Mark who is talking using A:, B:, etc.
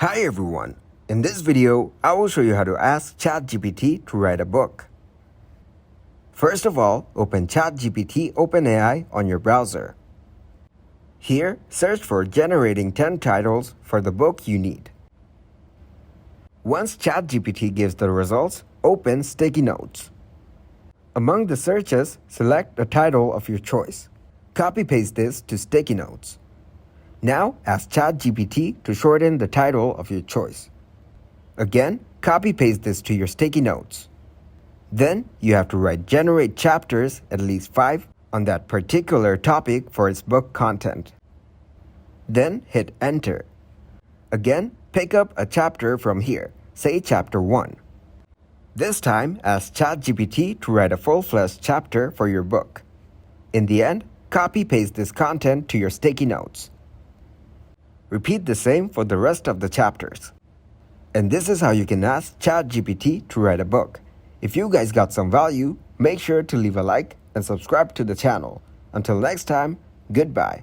A: Hi everyone! In this video, I will show you how to ask ChatGPT to write a book. First of all, open ChatGPT OpenAI on your browser. Here, search for generating 10 titles for the book you need. Once ChatGPT gives the results, open Sticky Notes. Among the searches, select a title of your choice. Copy-paste this to Sticky Notes. Now, ask ChatGPT to shorten the title of your choice. Again, copy-paste this to your Sticky Notes. Then, you have to write generate chapters, at least 5, on that particular topic for its book content. Then, hit Enter. Again, pick up a chapter from here, say Chapter 1. This time, ask ChatGPT to write a full-fledged chapter for your book. In the end, copy-paste this content to your Sticky Notes. Repeat the same for the rest of the chapters. And this is how you can ask ChatGPT to write a book. If you guys got some value, make sure to leave a like and subscribe to the channel. Until next time, goodbye.